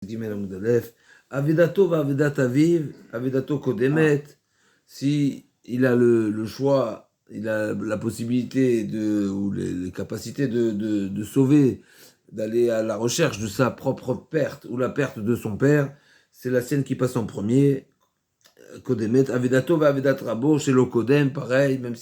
Gimel Amud Aleph. Avedato va Avedat Aviv, Avedato Kodemet. Si il a le choix, il a la possibilité ou les capacités de sauver, d'aller à la recherche de sa propre perte ou la perte de son père, c'est la sienne qui passe en premier. Kodemet, Avedato va Avedat Rabo, chez le Kodem, pareil, même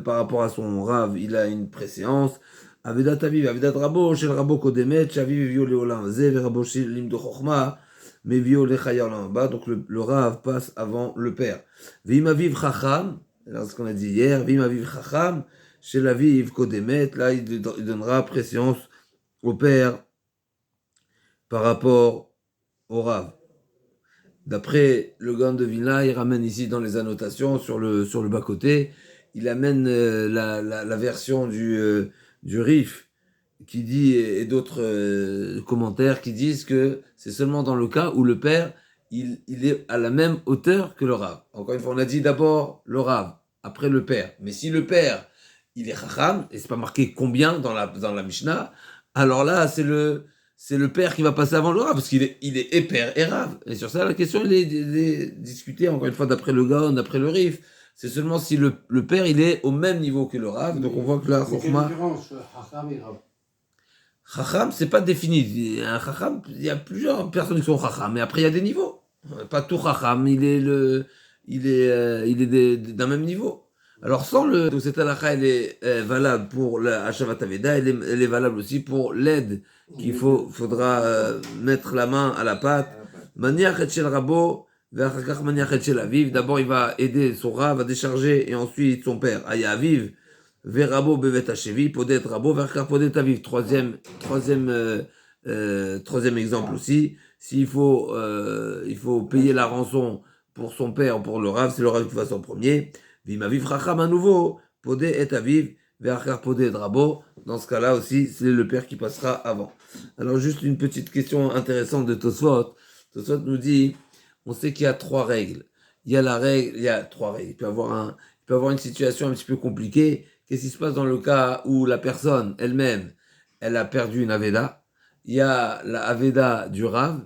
par rapport à son Rav, il a une préséance. Avedat Aviv, Avedat Rabo, chez le Rabo Kodemet, Shaviv Vio Leolam Ze, Rabo chez Limdo Chochma, mais Vio Lechaya Olam Ba, donc le Rav passe avant le père. Vim Aviv Chacham, c'est ce qu'on a dit hier, Vim Aviv Chacham, chez l'Aviv Kodemet, là il donnera préséance au père par rapport au Rav. D'après le Gaon de Vilna, il ramène ici dans les annotations sur le bas-côté, il amène la version du Rif qui dit, et d'autres commentaires qui disent que c'est seulement dans le cas où le père il est à la même hauteur que le Rav. Encore une fois, on a dit d'abord le Rav, après le père. Mais si le père il est Chacham, et c'est pas marqué combien dans la Mishnah, alors là c'est le père qui va passer avant le Rav, parce qu'il est et père et Rav. Et sur ça, la question, il est discutée, encore une fois, d'après le Gaon, d'après le Rif. C'est seulement si le père, il est au même niveau que le Rav. Donc on voit que la Chokhmah... Quelle différence, Chacham et Rav? Chacham, c'est pas défini. Un Chacham, il y a plusieurs personnes qui sont Chacham, mais après, il y a des niveaux. Pas tout Chacham, il est d'un même niveau. Alors donc cette halakha, elle est valable pour la Hashavat Aveda, elle est valable aussi pour l'aide qu'il faudra mettre la main à la pâte. Maniach et shel rabo, ve'achakach maniach et shel aviv. D'abord, il va aider son Rav à décharger, et ensuite son père. Aya aviv, ve'rabo bevet hashevi, podet rabo, ve'achakach podet aviv. Troisième exemple aussi. Il faut payer la rançon pour son père ou pour le Rav, c'est le Rav qui va en premier. Vim aviv chacham à nouveau, podé et aviv, ve'achar podé et rabo. Dans ce cas-là aussi, c'est le père qui passera avant. Alors juste une petite question intéressante de Tosfot. Tosfot nous dit, on sait qu'il y a trois règles. Il y a trois règles. Il peut y avoir une situation un petit peu compliquée. Qu'est-ce qui se passe dans le cas où la personne elle-même, elle a perdu une aveda? Il y a la aveda du Rav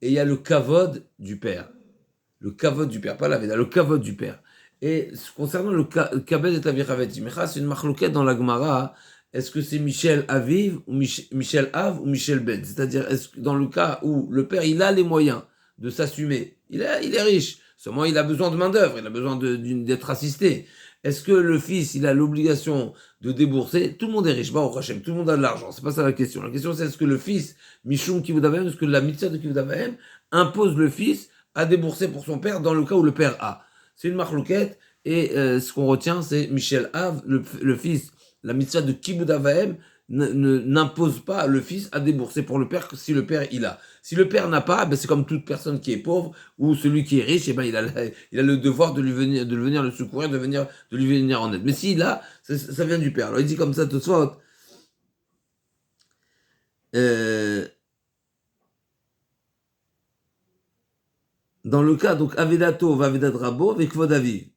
et il y a le kavod du père. Le kavod du père, pas l'aveda, le kavod du père. Et concernant le kabed et avichavet imecha, c'est une machloquette dans la Gemara. Est-ce que c'est Michel Aviv ou Michel Av ou Michel Ben? C'est-à-dire, est-ce que dans le cas où le père, il a les moyens de s'assumer, il est riche, seulement il a besoin de main-d'œuvre, il a besoin d'être assisté. Est-ce que le fils, il a l'obligation de débourser? Tout le monde est riche, bah, au Hachem, tout le monde a de l'argent, c'est pas ça la question. La question, c'est est-ce que le fils, Mishum Kivud Avaim, est-ce que la mitzvah de Kivud Avaim impose le fils à débourser pour son père dans le cas où le père a? C'est une marloquette, et ce qu'on retient, c'est Michel Av, le fils, la mitzvah de Kibud Avaim n'impose pas le fils à débourser pour le père si le père il a. Si le père n'a pas, ben c'est comme toute personne qui est pauvre ou celui qui est riche, et ben il a le devoir de venir le secourir, de lui venir en aide. Mais s'il a, ça vient du père. Alors il dit comme ça tout de suite. Dans le cas, donc, Avedato va Avedat Rabo avec Vodaviv.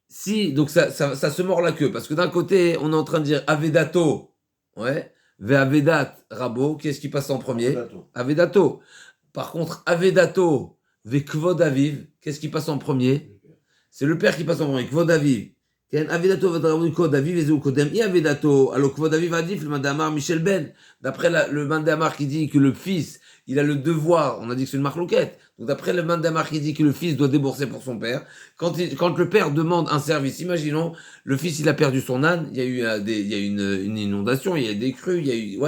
Si, donc ça se mord la queue, parce que d'un côté, on est en train de dire Avedato, ouais, ve Avedat Rabo, qu'est-ce qui passe en premier? Avedato. Par contre, Avedato ve Kvodaviv, qu'est-ce qui passe en premier? C'est le père qui passe en premier, Kvodaviv. Avedato ve Rabo Kvodaviv, et Kodem, et Avedato, alors Kvodaviv Adif, le Mandamar Michel Ben. D'après le Mandamar qui dit que le fils, il a le devoir, on a dit que c'est une marloquette. Donc d'après le Mandamar qui dit que le fils doit débourser pour son père, quand le père demande un service, imaginons, le fils il a perdu son âne, il y a eu une inondation, il y a eu des crues, et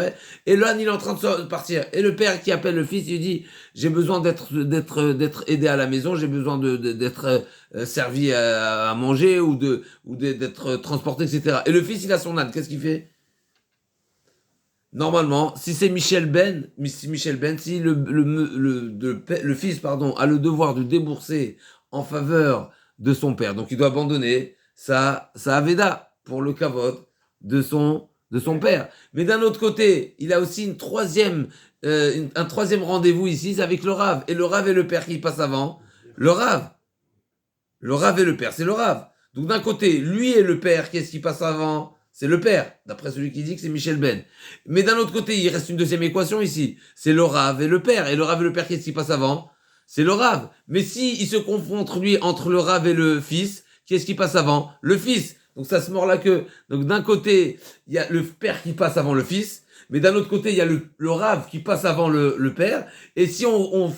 l'âne il est en train de partir, et le père qui appelle le fils, il dit j'ai besoin d'être aidé à la maison, j'ai besoin d'être servi à manger ou d'être transporté, etc. Et le fils il a son âne, qu'est-ce qu'il fait? Normalement, si c'est Michel Ben, si le fils, pardon, a le devoir de débourser en faveur de son père, donc il doit abandonner sa aveda pour le kavod de son père. Mais d'un autre côté, il a aussi un troisième rendez-vous ici, c'est avec le Rav. Et le Rav et le père qui passent avant? Le Rav. Le Rav et le père, c'est le Rav. Donc d'un côté, lui et le père, qu'est-ce qui passe avant? c'est le père, d'après celui qui dit que c'est Michel Ben. Mais d'un autre côté, il reste une deuxième équation ici. C'est le Rav et le père. Et le Rav et le père, qu'est-ce qui passe avant? C'est le Rav. Mais si il se confronte, lui, entre le Rav et le fils, qu'est-ce qui passe avant? Le fils. Donc ça se mord la queue. Donc d'un côté, il y a le père qui passe avant le fils. Mais d'un autre côté, il y a le Rav qui passe avant le père. Et si on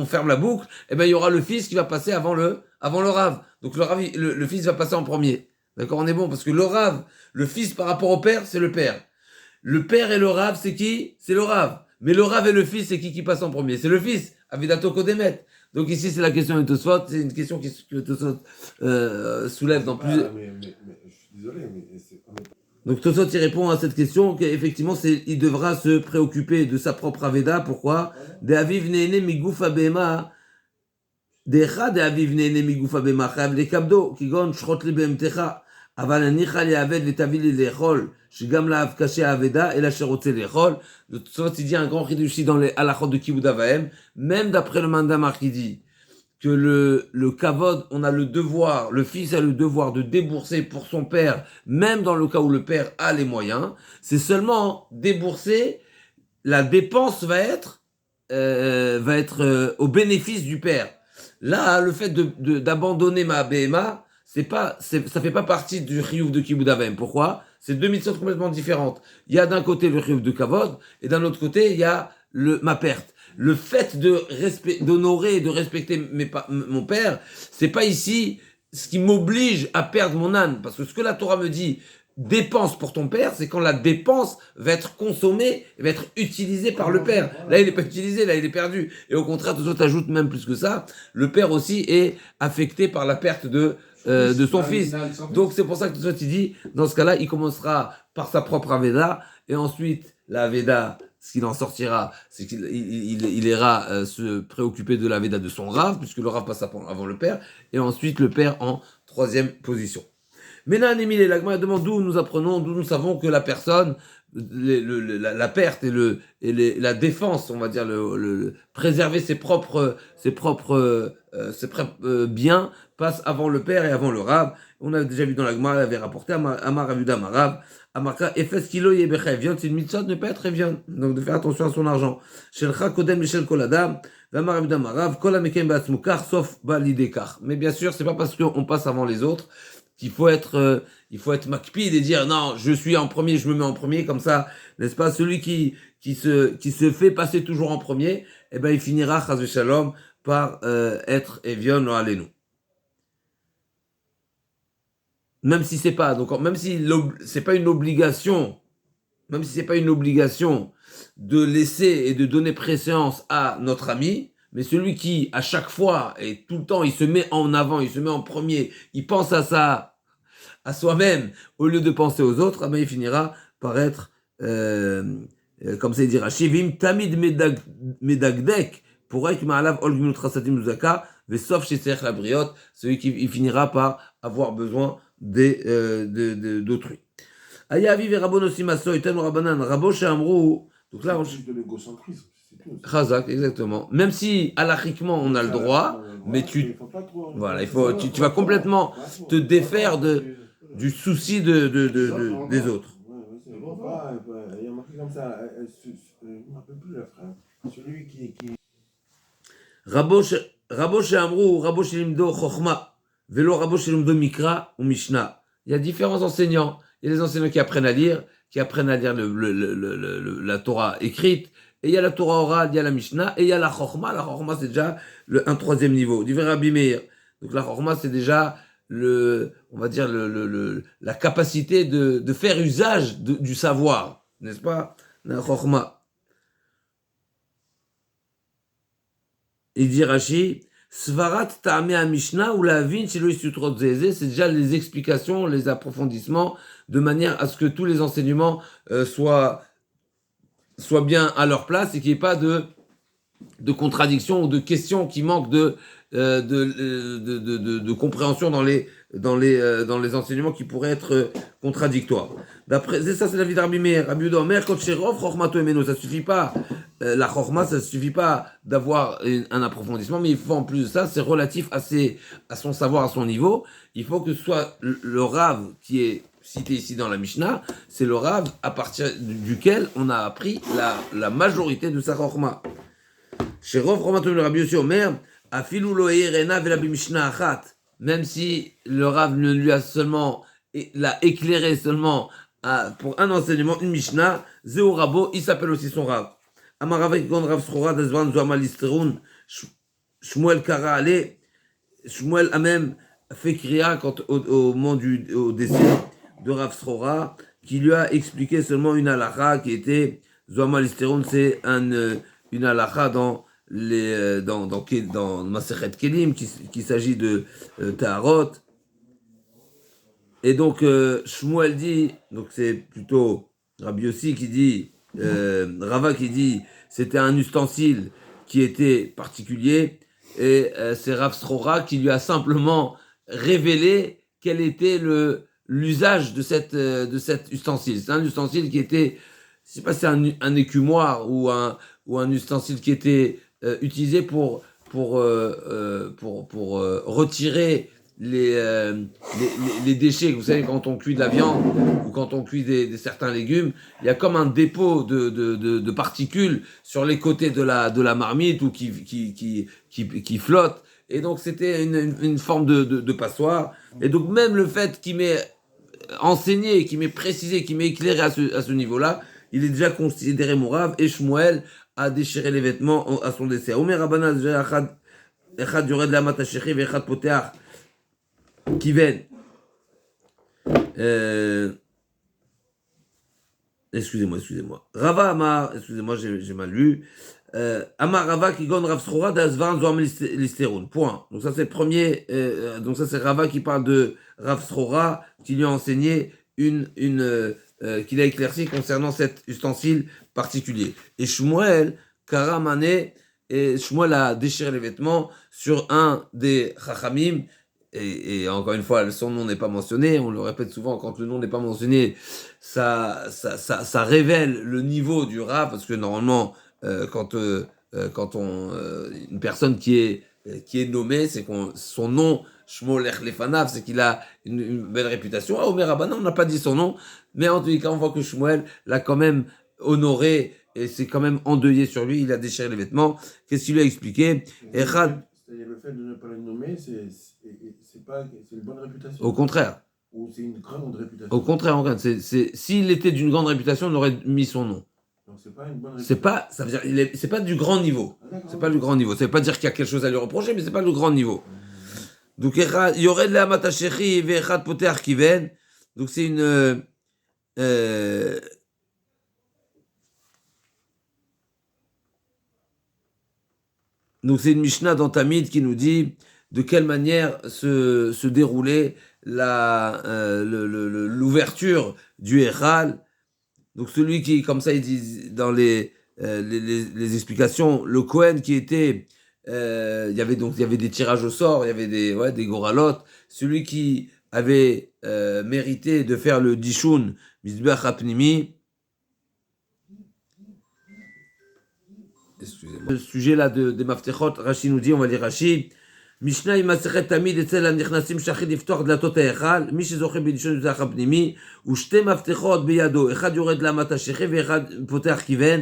ferme la boucle, eh ben, il y aura le fils qui va passer avant le Rav. Donc le fils va passer en premier. D'accord, on est bon, parce que le Rav, le fils par rapport au père, c'est le père. Le père et le Rav, c'est qui? C'est le Rav. Mais le Rav et le fils, c'est qui passe en premier? C'est le fils, Avidato Kodemet. Donc ici, c'est la question de Tosfot, c'est une question que Tosfot soulève dans plusieurs... Mais je suis désolé, mais c'est... Donc Tosfot y répond à cette question qu'effectivement, il devra se préoccuper de sa propre Aveda. Pourquoi? De Aviv Nene Migoufa Bema... Decha de Aviv Nene Migoufa Bema Chav le Kabdo, Kigon Shrot le Behemtecha. אבל הניחה לעבד ותביא לי לאכול, שגם לאב קשה האבדה, אלא שרוצה לאכול. De toute façon, il dit un grand chidouch dans les halachot de Kibud Avahem, même d'après le Mandamar qui dit que le kavod, on a le devoir, le fils a le devoir de débourser pour son père, même dans le cas où le père a les moyens, c'est seulement débourser, la dépense va être au bénéfice du père. Là, le fait d'abandonner ma BMA, ça fait pas partie du chiyuv de Kibud Avahem. Pourquoi? C'est deux mitzvot complètement différentes. Il y a d'un côté le chiyuv de kavod, et d'un autre côté, il y a ma perte. Le fait d'honorer et de respecter mon père, c'est pas ici ce qui m'oblige à perdre mon âne. Parce que ce que la Torah me dit, dépense pour ton père, c'est quand la dépense va être consommée, va être utilisée par le père. Là, il n'est pas utilisé, là, il est perdu. Et au contraire, tout ça ajoute même plus que ça, le père aussi est affecté par la perte de son fils. Donc c'est pour ça que tout ça, tu dis, dans ce cas-là, il commencera par sa propre Aveda, et ensuite, la Aveda, ce qu'il en sortira, c'est qu'il ira se préoccuper de la Aveda de son Rav, puisque le Rav passe avant le père, et ensuite le père en troisième position. Mais là, Némile, l'Agma demande d'où nous savons que la personne, la perte et la défense, on va dire, préserver ses propres biens passe avant le père et avant le Rav. On a déjà vu dans l'Agma, elle avait rapporté Amar Avuda Marav, Amarka Efes Kilo Yebecha Evion, c'est une mitzvah de ne pas être Evion, donc de faire attention à son argent. Shelcha Kodem Michel Koladam, Amar Avuda Marav, Kola Mekem Batsmukar, sauf Balidekar. Mais bien sûr, c'est pas parce qu'on passe avant les autres qu'il faut être makpid et dire non, je suis en premier, je me mets en premier, comme ça, n'est-ce pas, celui qui se fait passer toujours en premier, eh ben il finira, chas v'shalom, par être Evion ou Alenu. Même si c'est pas, donc même si c'est pas une obligation, même si c'est pas une obligation de laisser et de donner préséance à notre ami, mais celui qui, à chaque fois et tout le temps, il se met en avant, il se met en premier, il pense à ça, à soi-même, au lieu de penser aux autres, il finira par être, comme ça il dira, Shivim tamid medagdek, pour être ma'alav ol gminut chasadim uzaka, vesof shetzerech la briot, celui qui il finira par avoir besoin d'autrui. Aya aviv et rabon aussi maso, iten rabanan, rabo she'amru, donc là, c'est de l'égocentrisme. Chazak, exactement. Même si, halachiquement, on a le droit, mais voilà, tu vas complètement te défaire du souci des autres. Il y a marqué comme ça, je ne me rappelle plus la phrase, celui qui... Rabo she'amru, rabo she'limdo chokhma, velo rabo she'limdo mikra ou mishna. Il y a différents enseignants. Il y a les enseignants qui apprennent à lire la Torah écrite, et il y a la Torah orale, il y a la Mishnah, et il y a la Chokhma. La Chokhma, c'est déjà un troisième niveau. Du Rabbi Meir. Donc la Chokhma, c'est déjà on va dire la capacité de faire usage du savoir, n'est-ce pas? La Chokhma. Il dit Rashi, Svarat ta'ameh Mishnah ou la vin chez Sutrot Zézé, c'est déjà les explications, les approfondissements, de manière à ce que tous les enseignements soient bien à leur place et qu'il n'y ait pas de contradiction ou de questions qui manquent de compréhension dans les enseignements qui pourraient être contradictoires. D'après ça, c'est la vie d'Arbi Meir. Rabbi Yehuda Omer, quand Sherov Chochmato Emeno, ça suffit pas. La Chochma, ça suffit pas d'avoir un approfondissement, mais il faut en plus de ça, c'est relatif à son savoir, à son niveau. Il faut que ce soit le Rav qui est cité ici dans la Mishnah, c'est le Rav à partir duquel on a appris la majorité de sa Chokhma. Chez Rov Romatom le Rabbi Yossi Omer, Afilu lo eirena vela b'Mishnah achat, même si le Rav ne lui a seulement, l'a éclairé seulement pour un enseignement, une Mishnah, Zeo Rabo, il s'appelle aussi son Rav. Amaravek gon Rav Srora d'Azvan Zoamal Listerun, Shmuel Kara Ale, Shmuel a même fait kriya au moment au décès de Rav Srora, qui lui a expliqué seulement une halakha qui était Zoamal Listerun, c'est une halakha dans Masechet Kelim, qu'il s'agit de Taharot. Et donc, Shmuel dit, donc c'est plutôt Rabbi Yossi qui dit, Rava qui dit, c'était un ustensile qui était particulier, et c'est Rav Srora qui lui a simplement révélé quel était l'usage de cet ustensile. C'est un ustensile qui était, je ne sais pas si c'est un écumoire ou un ustensile qui était utilisé pour retirer les déchets. Vous savez, quand on cuit de la viande ou quand on cuit certains légumes, il y a comme un dépôt de particules sur les côtés de la marmite ou qui flotte. Et donc c'était une forme de passoire. Et donc même le fait qu'il m'ait enseigné, qu'il m'ait précisé, qu'il m'ait éclairé à ce niveau-là, il est déjà considéré mourav. Et Shmuel a déchiré les vêtements à son décès. Omer Rabbanan echad yored lamat hashechi ve'echad poteach kiven. Excusez-moi. Rava Amar, excusez-moi, j'ai mal lu. Amar Rava qui gon Rav Srora d'Azvan Zoam Listerun. Point. Donc ça c'est le premier. Donc ça c'est Rava qui parle de Rav Srora qui lui a enseigné qu'il a éclairci concernant cet ustensile particulier. Et Shmuel Karamane, et Shmuel a déchiré les vêtements sur un des Chachamim. Et encore une fois, son nom n'est pas mentionné. On le répète souvent, quand le nom n'est pas mentionné, ça révèle le niveau du Rav, parce que normalement, quand une personne qui est nommée, c'est son nom, Shmuel Lefanav, c'est qu'il a une belle réputation. Ah, Omer Rabbanan, on n'a pas dit son nom, mais en tous les cas, on voit que Shmuel l'a quand même honoré et c'est quand même endeuillé sur lui. Il a déchiré les vêtements. Qu'est-ce qu'il lui a expliqué? C'est-à-dire le fait de ne pas le nommer, c'est une bonne réputation. Au contraire. Ou c'est une grande réputation. Au contraire, s'il était d'une grande réputation, on aurait mis son nom. Donc c'est pas une bonne réputation. Ça veut dire, c'est pas du grand niveau. C'est pas du grand niveau. Ça veut pas dire qu'il y a quelque chose à lui reprocher, mais c'est pas du grand niveau. Donc il y aurait de la matachechi et echad poteach kiven. Donc c'est une donc c'est une Mishnah dans Tamid qui nous dit de quelle manière se déroulait l'ouverture du Echal. Donc celui qui, comme ça, il dit dans les explications, le Kohen qui était, il y avait des tirages au sort, il y avait des goralotes. Celui qui avait mérité de faire le Dishun, Mizbeach Hapnimi. Excusez-moi. Le sujet là des Maftechot, Rashi nous dit, on va lire Rashi. משנה עם מסכת תמיד אצל הנכנסים שחיד לפתוח דלתות ההיכל, מי שזוכה בדישון מזרח הפנימי, ושתי מפתחות בידו, אחד יורד לאמת השכי ואחד פותח כיוון,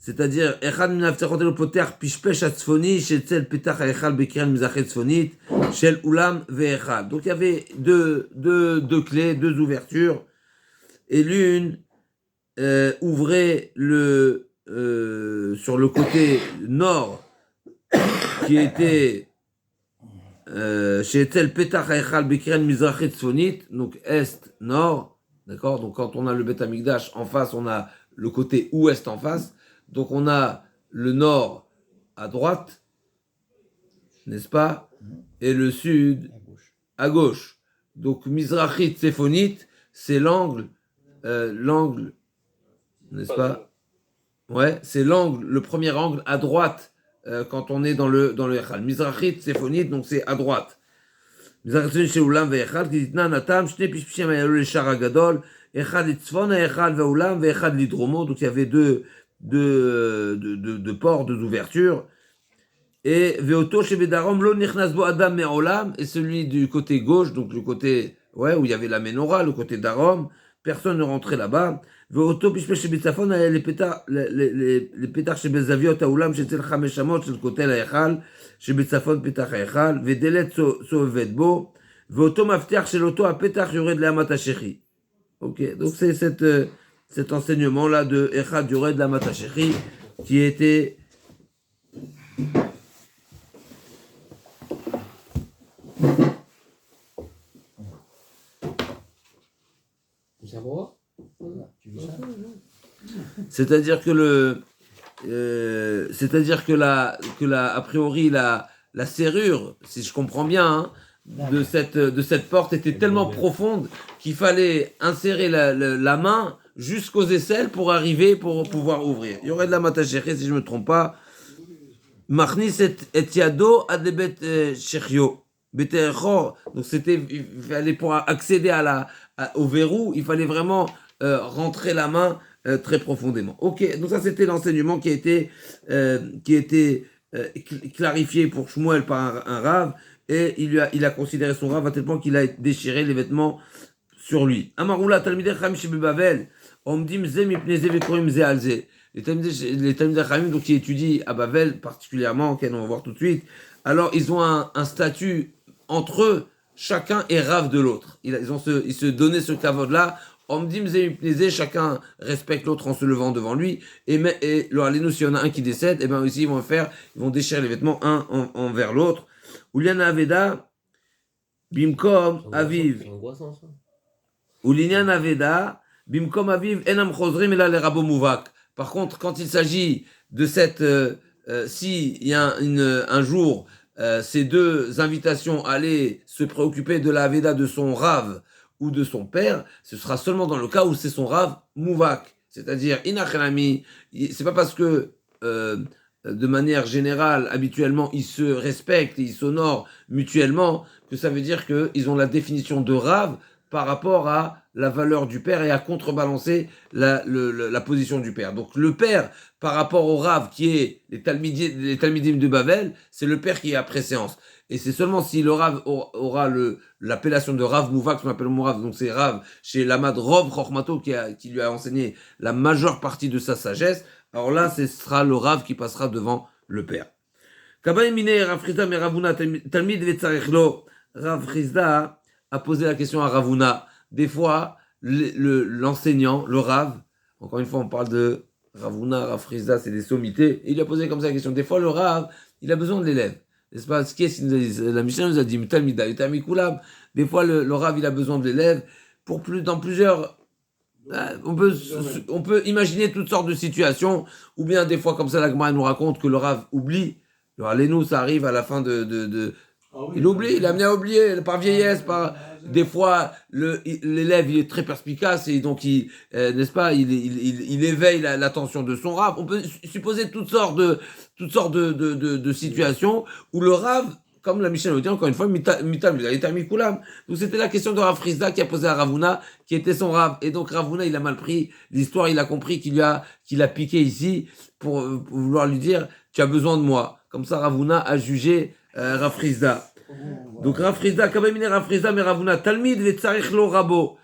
c'est-à-dire, אחד מן המפתחות האלו פותח פשפש הצפוני שאצל פתח ההיכל בקרן מזרחית צפונית, של אולם והיכל. Donc il y avait deux clés, deux ouvertures, et l'une ouvrait sur le côté nord, qui était chez Etzel Petach Haechal Bekren Mizrachit Tzfonit, donc est, nord, d'accord. Donc quand on a le Beth Amikdash en face, on a le côté ouest en face. Donc on a le nord à droite, n'est-ce pas, et le sud à gauche. Donc Mizrachit Tzfonit, c'est l'angle, n'est-ce pas? Ouais, c'est l'angle, le premier angle à droite. Quand on est dans le Echal. Mizrachit, Tsefonit, donc c'est à droite. Mizrachit, c'est Ulam ve'Echal, qui dit Natam, Shne Pishpishim Ayalou le Shar Agadol, Echad Tzfon, Echal ve'Ulam, ve'Echad Lidromo. Donc il y avait deux ports, deux ouvertures. Et Ve'oto Shebedarom, Lo Nichnas Bo Adam Me'olam, et celui du côté gauche, donc le côté ouais, où il y avait la menorah, le côté d'Arom, personne ne rentrait là-bas. ואותו פשפש שבצפון היה לפתח שבזוויות האולם שאצל 5 אמות של כותל ההיכל, שבצפון פתח ההיכל, ודלת סובבת בו, ואותו מפתח של אותו הפתח יורד לאמת השכי. Ok, donc c'est cet enseignement-là de Echad Yored Lamat HaShechi qui était c'est-à-dire que a priori la serrure, si je comprends bien, hein, de cette porte était tellement profonde qu'il fallait insérer la main jusqu'aux aisselles pour pouvoir ouvrir. Il y aurait de la matachéré, si je ne me trompe pas. Machnis et yado adebet shechio. Donc il fallait pour accéder au verrou, il fallait vraiment rentrer la main très profondément. Ok, donc ça c'était l'enseignement qui a été clarifié pour Shmuel par un rave, et il a considéré son rave à tel point qu'il a déchiré les vêtements sur lui. Amaroula talmidei chachamim shebebavel omdim ze mipnei ze vekorim ze al ze. Les talmidei chachamim donc qui étudient à Bavel particulièrement, on va voir tout de suite. Alors ils ont un statut entre eux, chacun est rave de l'autre. Ils se donnaient ce kavod-là. Omdim ze mipnei ze, chacun respecte l'autre en se levant devant lui. Et alors, s'il y en a un qui décède, et bien aussi ils vont déchirer les vêtements un envers l'autre. Uliana Aveda, Bimkom Aviv. Uliana Aveda, Bimkom Aviv, Enam Chosrim Ela le Rabo Mouvak. Par contre, quand il s'agit de cette, si il y a un jour, ces deux invitations à aller se préoccuper de la Aveda de son rave ou de son père, ce sera seulement dans le cas où c'est son rave Mouvak. C'est-à-dire, Inachelami, c'est pas parce que de manière générale, habituellement, ils se respectent et ils s'honorent mutuellement, que ça veut dire qu'ils ont la définition de rave par rapport à la valeur du père et à contrebalancer la position du père. Donc le père, par rapport au rave qui est les talmidim de Bavel, c'est le père qui est à préséance. Et c'est seulement si le rave aura l'appellation de rave mouvak, qu'on appelle mourav, donc c'est rave chez l'amad Rov Chochmato qui lui a enseigné la majeure partie de sa sagesse. Alors là, ce sera le rave qui passera devant le père. Rav Chizda a posé la question à Ravuna. Des fois, l'enseignant, le rave, encore une fois, on parle de Ravuna, Rav Chizda, c'est des sommités. Et il a posé comme ça la question. Des fois, le rave, il a besoin de l'élève. N'est-ce pas? Ce qui est, la Mishnah nous a dit, des fois, le rave, il a besoin de l'élève dans plusieurs. On peut imaginer toutes sortes de situations, ou bien des fois comme ça la Gemara nous raconte que le Rav oublie. Alors nous ça arrive à la fin il oublie, il est amené à oublier par vieillesse, des fois l'élève il est très perspicace et donc n'est-ce pas, il éveille l'attention de son Rav. On peut supposer toutes sortes de situations où le Rav, comme la Mishnah le dit encore une fois, donc c'était la question de Rav Chizda qui a posé à Ravuna, qui était son Rav. Et donc Ravuna, il a mal pris l'histoire, il a compris qu'il a piqué ici pour vouloir lui dire, tu as besoin de moi. Comme ça, Ravuna a jugé Rav Chizda. Donc Rav Chizda, Kabemine Rav Chizda, mais Ravuna, Talmid vetzarich lo rabo.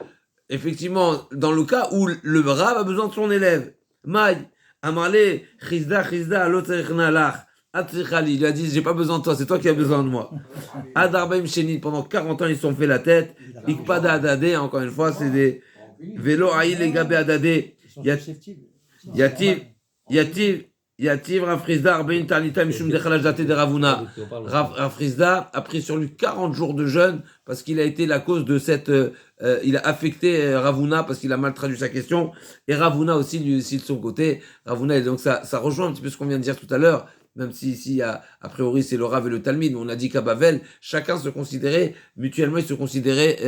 Effectivement, dans le cas où le Rav a besoin de son élève. Maï, Amarle, Chizda, lo tzarich nalach. Il lui a dit, j'ai pas besoin de toi, c'est toi qui as besoin de moi. Adarbaim Shenit, pendant 40 ans, ils se sont fait la tête. Ikpada Adade, encore une fois, c'est des vélo aïe les gabé Adade. Yativ, Rav Chizda, Arbein Tarnita, Mishum Dechalaj Date de Ravuna. Rav Chizda a pris sur lui 40 jours de jeûne parce qu'il a été la cause de il a affecté Ravuna parce qu'il a mal traduit sa question. Et Ravuna aussi, lui aussi de son côté. Ravuna, et donc ça rejoint un petit peu ce qu'on vient de dire tout à l'heure. Même si ici, a priori, c'est le Rav et le Talmid, mais on a dit qu'à Bavel, chacun se considérait, mutuellement, il se considérait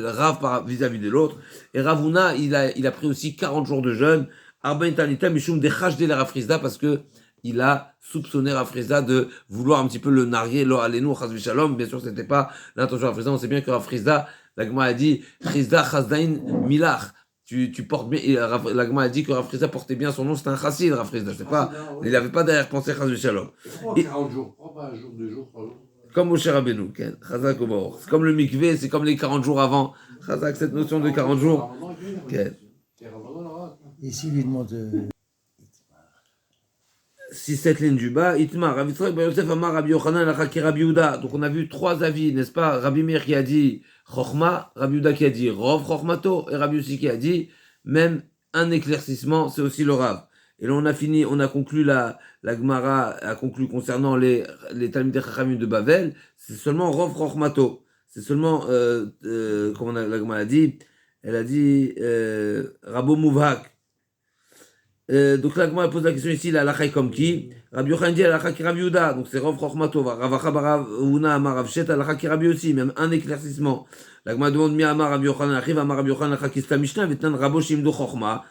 Rav vis-à-vis de l'autre. Et Ravuna, il a pris aussi 40 jours de jeûne, Arbain Tanita Mishum Dechaj de la Rav Chizda, parce que il a soupçonné Rav Chizda de vouloir un petit peu le narguer, lo alenu, chaz v'shalom. Bien sûr, c'était pas l'intention de Rav Chizda. On sait bien que Rav Chizda, la Gemara a dit, Chizda chazdain milach. Tu portes bien, la Gemara a dit que Rav Chizda portait bien son nom, c'était un chassid, Rav Chizda, il n'avait pas derrière pensé chas v'shalom. Pourquoi 40 jours? Pourquoi pas un jour, 2 jours, 3 jours? Comme Moshe Rabbeinu, Ken. Chazak ou Baruch. C'est comme le mikvé, c'est comme les 40 jours avant. Chazak, cette notion de 40 jours. Ken. Ici, il lui demande. Si cette ligne du bas, Itmar, Rav Yitzhak Bar Yosef Amar Rabbi Yochanan Lachaki Rabbi Yehuda. Donc on a vu 3 avis, n'est-ce pas? Rabbi Meir qui a dit Chochma, Rabbi Yehuda qui a dit Rov Chochmato, et Rabbi Yossi qui a dit même un éclaircissement, c'est aussi le Rav. Et là on a fini, on a conclu la Gemara a conclu concernant les Talmidei Chachamim de Bavel, c'est seulement Rov Chochmato. C'est seulement, comment la Gemara a dit, elle a dit Rabo Mouvhak. Donc la Gemara pose la question ici, la halakha est comme qui? Rabbi Yochanan dit la halakha qui Rabbi Yehuda, donc c'est Rov Chochmato, Ravacha Barav Huna Amar Rav Shet, la halakha qui Rabbi aussi, même un éclaircissement. La Gemara demande mi Amar Rabbi Yochanan arrive, Amar Rabbi Yochanan la halakha qui c'est la Mishnah, Vetnan Rabo Shimdo Chochma,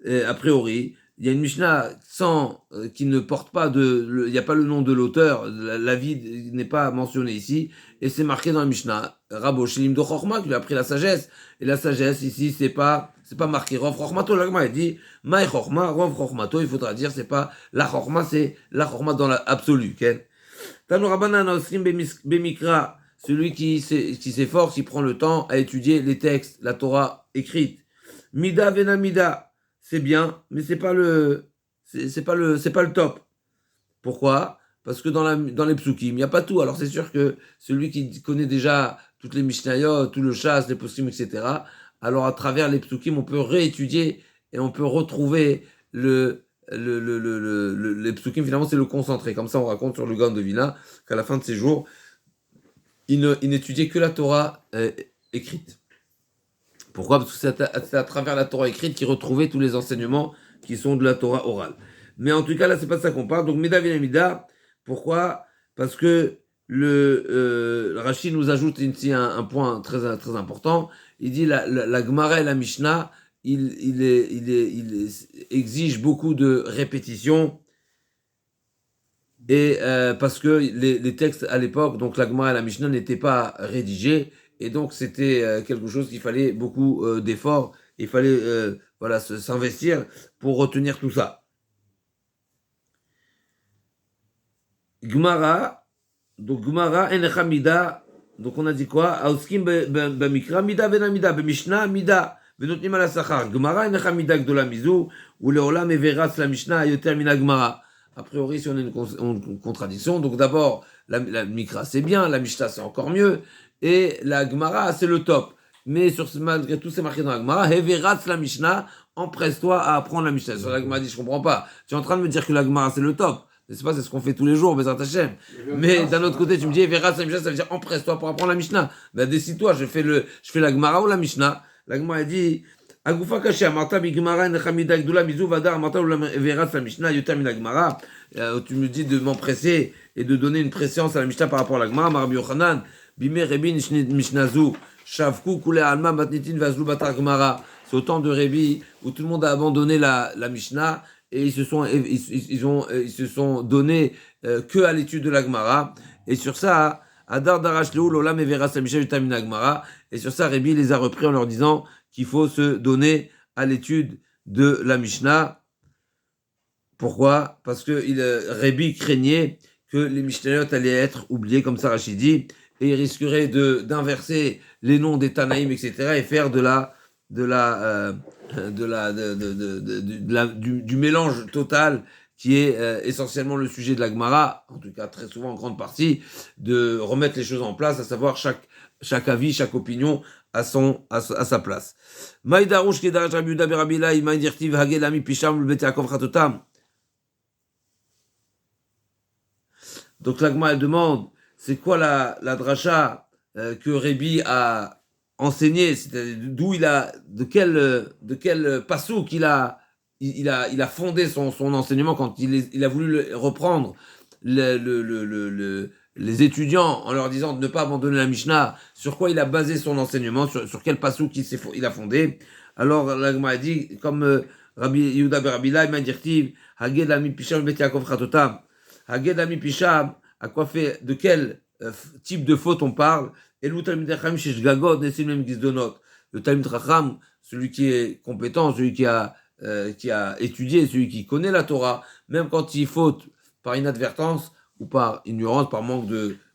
a priori. Il y a une Mishnah sans, qui ne porte pas il n'y a pas le nom de l'auteur, l'avis n'est pas mentionné ici, et c'est marqué dans la Mishnah, Rabo Shilim de Chochma, qui lui a pris la sagesse, et la sagesse ici, c'est pas marqué Rov Chochmato, la Gemara dit, Maï Chochma, Rov Chochmato, il faudra dire, c'est pas la Chochma, c'est la Chochma dans l'absolu, Tano Rabbanan Osrim Bemikra, celui qui s'efforce, qui prend le temps à étudier les textes, la Torah écrite. Mida Vena Mida, c'est bien, mais c'est pas le top. Pourquoi? Parce que dans les psukim, il n'y a pas tout. Alors c'est sûr que celui qui connaît déjà toutes les mishnayot, tout le chasse, les poskim, etc., alors à travers les psukim, on peut réétudier et on peut retrouver les psukim, finalement c'est le concentré. Comme ça on raconte sur le Gaon de Vilna qu'à la fin de ses jours, il n'étudiait que la Torah écrite. Pourquoi? Parce que c'est à travers la Torah écrite qu'il retrouvait tous les enseignements qui sont de la Torah orale. Mais en tout cas, là, c'est pas de ça qu'on parle. Donc, Mida Vinamida, pourquoi? Parce que le Rashi nous ajoute ici un point très, très important. Il dit la Gemara et la Mishnah, il exige beaucoup de répétitions. Et parce que les textes à l'époque, donc la Gemara et la Mishnah n'étaient pas rédigés. Et donc, c'était quelque chose qu'il fallait beaucoup d'efforts. Il fallait s'investir pour retenir tout ça. Gemara, Enecha Mida, donc on a dit quoi? Aoskim Bamikra, Mida Benamida, Bemishna, Mida, Benotnim ala Sachar. Gemara, Enecha Mida Gdola Mizou, ou Leolam Everas la Mishnah, Yoter Mina Gemara. A priori, si on a une contradiction, donc d'abord, la Mikra c'est bien, la Mishnah c'est encore mieux. Et la Gemara, c'est le top. Mais malgré tout, c'est marqué dans la Gemara. Heveratz la Mishnah, empresse-toi à apprendre la Mishnah. Sur la Gemara dit, je comprends pas. Tu es en train de me dire que la Gemara, c'est le top. C'est pas, c'est ce qu'on fait tous les jours, Bezrat Hashem. Mais d'un autre côté, tu me dis, Heveratz la Mishnah, ça veut dire empresse-toi pour apprendre la Mishnah. Ben, décide-toi, je fais la Gemara ou la Mishnah. La Gemara dit, Agoufa Kaché, Amarta bi Gemara, Nechamida Gdoula, Bizou, Vadar, Amarta ou Heveratz la Mishnah, Yotam la Gemara. Tu me dis de m'empresser et de donner une préséance à la Mishnah par rapport à la Gemara, Rabbi Yochanan. Bimé Rebi Mishnazu, Shavku Kule Alma Matnitin Vazlu Batar Gemara. C'est au temps de Rebi où tout le monde a abandonné la Mishnah et ils se sont donnés que à l'étude de la Gemara. Et sur ça, Adar Darash Leu Lolam Everas la Mishnah Yutamina Gemara. Et sur ça, Rebi les a repris en leur disant qu'il faut se donner à l'étude de la Mishnah. Pourquoi? Parce que Rebi craignait que les Mishnayot allaient être oubliés, comme ça Rachid dit, et il risquerait d'inverser les noms des Tanaïm, etc., et faire du mélange total qui est essentiellement le sujet de la Gemara, en tout cas très souvent en grande partie, de remettre les choses en place, à savoir chaque avis, chaque opinion à sa place. Maïdarouche Kedarat Rabbi Yehuda Berabbi Lai, Maïdirtiv Hagel Ami Pisham le Bet Yaakov Chatotam. Donc la Gemara demande, c'est quoi la dracha que Rebi a enseigné, c'est-à-dire de quel pasouk il a fondé son enseignement quand il a voulu reprendre les étudiants en leur disant de ne pas abandonner la Mishnah, sur quoi il a basé son enseignement, sur quel pasouk il a fondé. Alors la Gemara dit, comme Rabbi Yehuda Berabbi Lai, Maïdirtiv Hagel Ami Pisham Bet Yaakov Chatotam. Haged Ami Pisham, à quoi fait, de quel type de faute on parle? Et le Talmid Chacham chez Shgagod, Nesim Mem Gizdonot. Le Talmid Chacham, celui qui est compétent, celui qui a étudié, celui qui connaît la Torah, même quand il faute par inadvertance ou par ignorance, par manque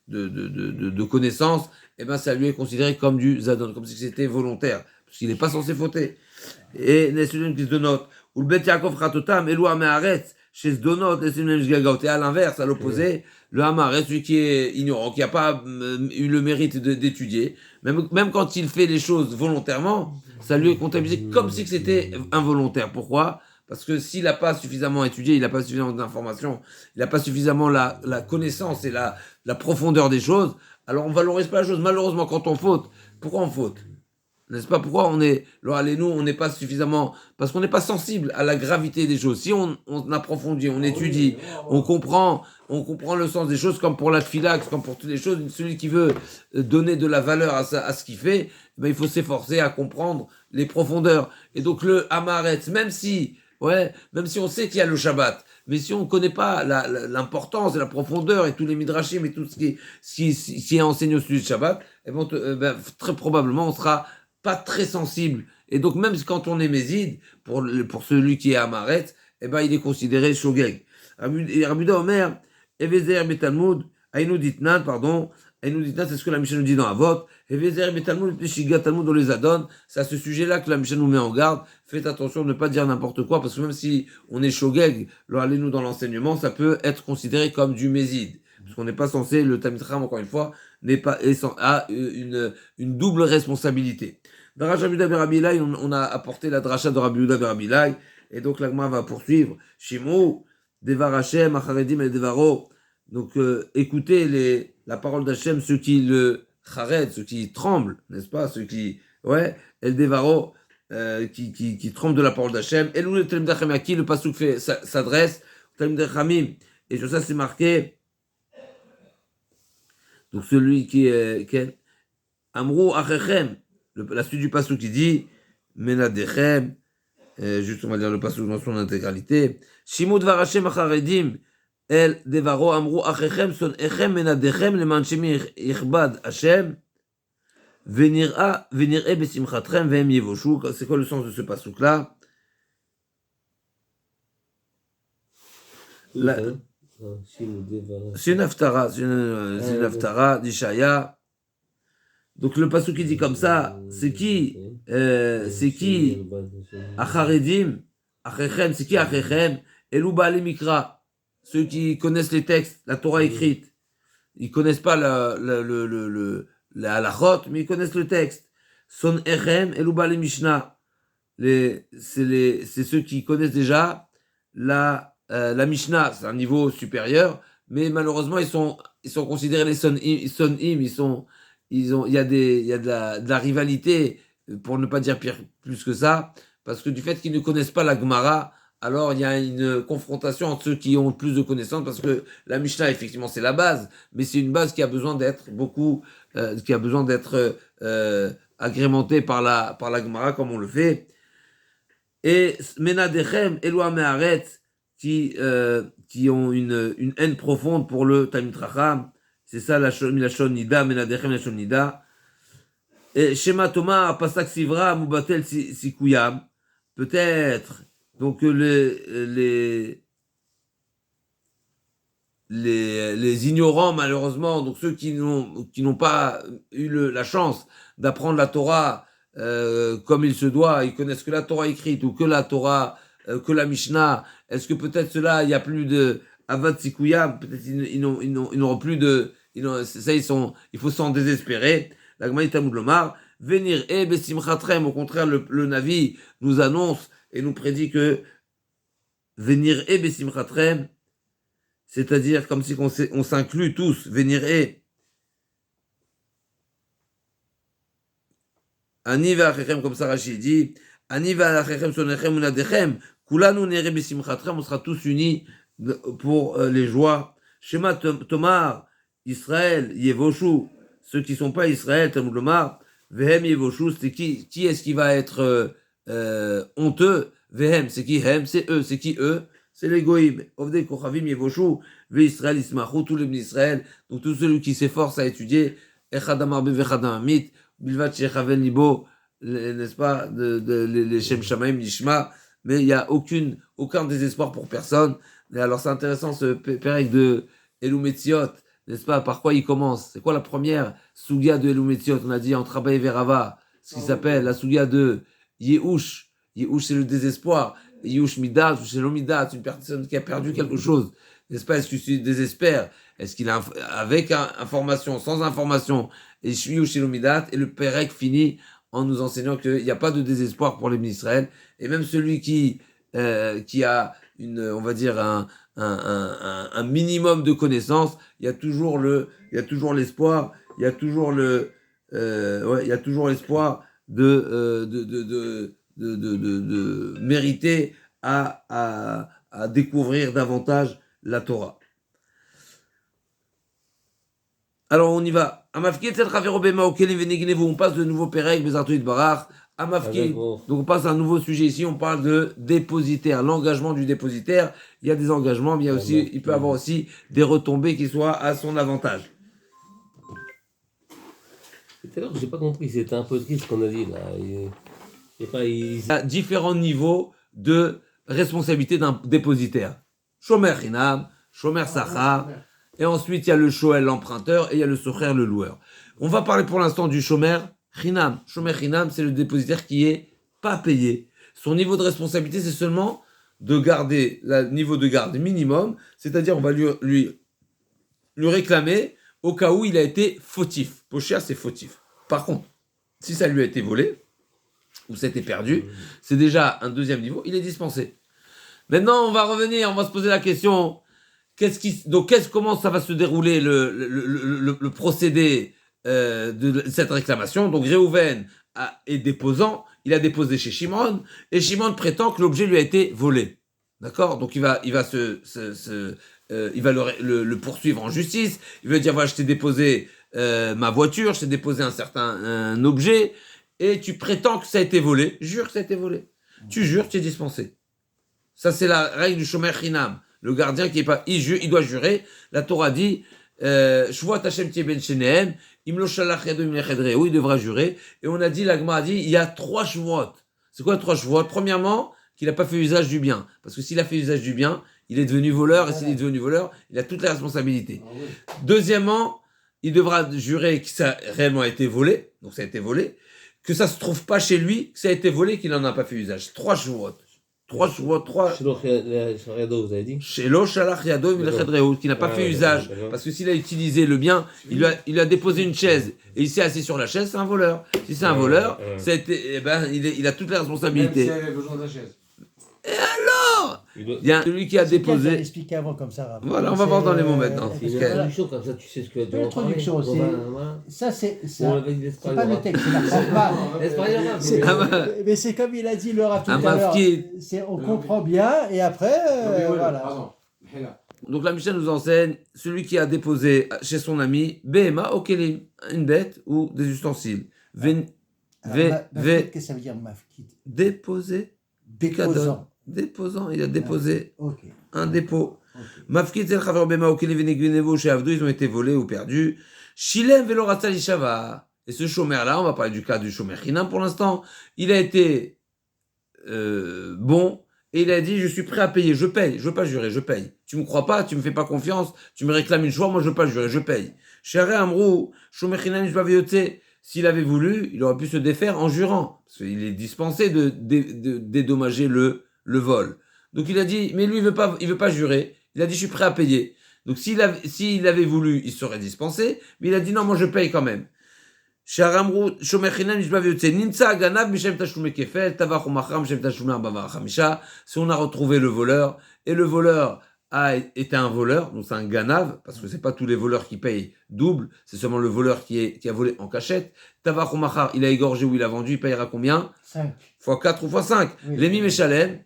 de connaissances, eh ben ça lui est considéré comme du zadon, comme si c'était volontaire, parce qu'il n'est pas censé fauter. Et Nesulim qui se donnote, ou le Bet Yaakov Chatotam, Elou Ameharetz, chez Zdonot, Nesulim Shgagaot, et à l'inverse, à l'opposé, le Hamaretz, celui qui est ignorant, qui n'a pas eu le mérite d'étudier, même quand il fait les choses volontairement, ça lui est comptabilisé comme si c'était involontaire. Pourquoi ? Parce que s'il n'a pas suffisamment étudié, il n'a pas suffisamment d'informations, il n'a pas suffisamment la connaissance et la profondeur des choses, alors on ne valorise pas la chose. Malheureusement, quand on faute, pourquoi on faute ? N'est-ce pas ? Pourquoi on n'est pas suffisamment... Parce qu'on n'est pas sensible à la gravité des choses. Si on approfondit, on étudie, on comprend le sens des choses, comme pour la tfila, comme pour toutes les choses, celui qui veut donner de la valeur à ce qu'il fait, ben, il faut s'efforcer à comprendre les profondeurs. Et donc le Hamaretz, même si on sait qu'il y a le Shabbat, mais si on ne connaît pas l'importance et la profondeur et tous les midrashim et tout ce qui est enseigné au sujet du Shabbat, très probablement on sera pas très sensible. Et donc même quand on est Mézid, pour celui qui est Hamaretz, il est considéré Shogeg. Rabuda Omer, Evezer Betalmud, Aïnou Ditnan, c'est ce que la Mishnah nous dit dans Avot. Evezer Betalmud, Shiga Talmud, on les adonne. C'est à ce sujet-là que la Mishnah nous met en garde. Faites attention de ne pas dire n'importe quoi, parce que même si on est Shogeg, allez-nous dans l'enseignement, ça peut être considéré comme du Mézid. Parce qu'on n'est pas censé, le Talmid Chacham, encore une fois, a une double responsabilité. Dans Racha Yehuda ben Rabbi Ilai, on a apporté la dracha de Rabbi Yehuda ben Rabbi Ilai, et donc l'Agma va poursuivre. Shimou, Devar Hashem, Acharedim et Devaro. Donc écoutez la parole d'Hachem, ceux qui le chared, ceux qui tremblent, n'est-ce pas, ceux qui, El Devaro, qui tremblent de la parole d'Hachem. Et le Talmid Chachamim, à qui le pasuk s'adresse, Talmid Chachamim. Et sur ça c'est marqué. Donc celui qui est Amrou Achechem, la suite du pasuk qui dit Menadechem, juste on va dire le pasuk dans son intégralité. Shimud Varashem Acharedim El Devaro Amrou Achechem Son Echem Menadechem Leman Shemi Ichbad Hashem Venir'a Besimchatrem Vehem Yevoshu. C'est quoi le sens de ce pasuk là? C'est une haftara, d'Ishaya. Donc le pasuk qui dit comme ça, c'est qui Acharedim, Achechem, c'est qui Achechem? Elou Baalei Mikra, ceux qui connaissent les textes, la Torah écrite. Ils connaissent pas la halachot, mais ils connaissent le texte. Son Echem, Elou Baalei Mishnah. C'est ceux qui connaissent déjà la Mishnah, c'est un niveau supérieur, mais malheureusement ils sont considérés les sonim, il y a de la rivalité, pour ne pas dire plus que ça, parce que du fait qu'ils ne connaissent pas la Gemara, alors il y a une confrontation entre ceux qui ont plus de connaissances, parce que la Mishnah effectivement c'est la base, mais c'est une base qui a besoin d'être agrémentée par la Gemara comme on le fait. Et Menadechem, Eloi Meharetz, qui ont une haine profonde pour le Talmid Chacham, c'est ça la Shon Nida, Menadechem la Shon Nida. Et Shema Toma, Pasak Sivra, Mubatel Sikuyam, peut-être, donc les ignorants malheureusement, donc ceux qui n'ont pas eu la chance d'apprendre la Torah comme il se doit, ils connaissent que la Torah écrite ou que la Torah, que la Mishnah. Est-ce que peut-être cela, il n'y a plus de Avad Sikuyam, peut-être ils n'auront plus de, il faut s'en désespérer. La Gemara Talmud Lomar, venir et Besimchatrem, au contraire le Navi nous annonce et nous prédit que venir et Besimchatrem, c'est-à-dire comme si on s'inclut tous, venir et Ani ve'achechem, comme ça Rachid dit, Ani ve'achechem sonechem unadechem, kulanu nere besimchatrem, on sera tous unis pour les joies. Shema Tomar, Israël, Yevoshu, ceux qui ne sont pas Israël, Talmud Lomar, Vehem Yevoshu, c'est qui est-ce qui va être honteux? Vehem, c'est qui Hem, c'est eux, c'est qui eux? C'est les Goïm. Ovdei Kochavim Yevoshu, Ve Israël Ismachu, tous les Israël, donc tous ceux qui s'efforcent à étudier, Echadam Arbe Vechadam Amit, Bilvat Shechaven Libo, n'est-ce pas, les Shem Shamaim Nishma, mais il n'y a aucun désespoir pour personne. Et alors c'est intéressant ce pérec de Elou Metziot, n'est-ce pas, par quoi il commence? C'est quoi la première Sugia de Elumetziot? On a dit entre Abba et Verava, ce qui s'appelle la Sugia de Yehush. Yehush, c'est le désespoir. Yehush Midat, c'est l'Omidat, une personne qui a perdu quelque chose. N'est-ce pas? Est-ce que tu désespères? Est-ce qu'il a, avec information, sans information, et Yehush et l'Omidat, et le Pérec finit en nous enseignant qu'il n'y a pas de désespoir pour les Israël. Et même celui qui a on va dire, un minimum de connaissances, il y a toujours l'espoir, il y a toujours l'espoir de mériter à découvrir davantage la Torah. Alors on y va. On passe de nouveau Perek, Bezartuit Barach. Donc on passe à un nouveau sujet ici, on parle de dépositaire, l'engagement du dépositaire. Il y a des engagements, mais il peut avoir aussi des retombées qui soient à son avantage. Tout à l'heure, j'ai pas compris, c'était un peu triste ce qu'on a dit là. Il y a différents niveaux de responsabilité d'un dépositaire. Shomer Chinam, Shomer Sachar, et ensuite il y a le Shoel, l'emprunteur, et il y a le Socher, le loueur. On va parler pour l'instant du Shomer Chinam. Shomer Chinam, c'est le dépositaire qui est pas payé. Son niveau de responsabilité, c'est seulement de garder le niveau de garde minimum, c'est-à-dire on va lui réclamer au cas où il a été fautif. Pocher, c'est fautif. Par contre, si ça lui a été volé, ou c'était perdu, c'est déjà un deuxième niveau, il est dispensé. Maintenant, on va revenir, on va se poser la question, comment ça va se dérouler le procédé de cette réclamation. Donc Réhouven est déposant, il a déposé chez Shimon, et Shimon prétend que l'objet lui a été volé. D'accord? Donc il va le poursuivre en justice, il va dire, voilà, je t'ai déposé ma voiture, je t'ai déposé un objet, et tu prétends que ça a été volé, jure que ça a été volé. Tu jures, tu es dispensé. Ça, c'est la règle du Shomer Chinam. Le gardien qui est pas, il doit jurer. La Torah dit, Shvuat Hashem tie ben shenehem, im lo shalach yado im lechedreu, il devra jurer. Et on a dit, la Gemara a dit, il y a 3 Shvuot. C'est quoi 3 Shvuot? Premièrement, qu'il n'a pas fait usage du bien. Parce que s'il a fait usage du bien, il est devenu voleur, et s'il est devenu voleur, il a toutes les responsabilités. Deuxièmement, il devra jurer que ça a réellement été volé, donc ça a été volé, que ça se trouve pas chez lui, que ça a été volé, qu'il n'en a pas fait usage. 3 Shvuot. 3 Shvuot, 3. vous avez dit Shelo shalach yado im lechedreu, qui n'a pas fait usage. Parce que s'il a utilisé le bien, il lui a déposé une chaise, et il s'est assis sur la chaise, c'est un voleur. Si c'est un voleur, ça a été, il a toutes les responsabilités. Même s'il avait besoin de la chaise. Et alors, il y a celui qui a déposé. Expliqué avant comme ça. Voilà, on va voir dans les mots maintenant. C'est une introduction, comme ça tu sais ce que tu vas en parler. L'introduction, ça c'est pas le texte, c'est mais c'est comme il a dit le Rav tout à l'heure. On comprend bien et après, voilà. Donc la Mishnah nous enseigne, celui qui a déposé chez son ami, Behema Okelim, une bête ou des ustensiles. Qu'est-ce que ça veut dire mafkit? Déposé. Déposant, il a déposé un dépôt. Mafkit zel chaver Behema Okelim venegvinevo chez Avdou, ils ont été volés ou perdus. Shilem velo ratzal ishava. Et ce chômeur-là, on va parler du cas du chômeur Chinam pour l'instant, il a été bon, et il a dit, je suis prêt à payer, je paye, je veux pas jurer, je paye. Tu me crois pas, tu me fais pas confiance, tu me réclames une chose, moi je veux pas jurer, je paye. Chéri Amrou, chômeur Chinam, je l'avais yoté. S'il avait voulu, il aurait pu se défaire en jurant, parce qu'il est dispensé de dédommager le vol. Donc il a dit, mais lui il veut pas jurer, il a dit, je suis prêt à payer. Donc s'il avait voulu, il serait dispensé, mais il a dit, non, moi je paye quand même. Si on a retrouvé le voleur, et le voleur a été un voleur, donc c'est un ganav, parce que c'est pas tous les voleurs qui payent double, c'est seulement le voleur qui a volé en cachette. Tavach ou machar, il a égorgé ou il a vendu, il payera combien? 5. Fois 4 ou fois 5. Oui. Lémi Meshalem,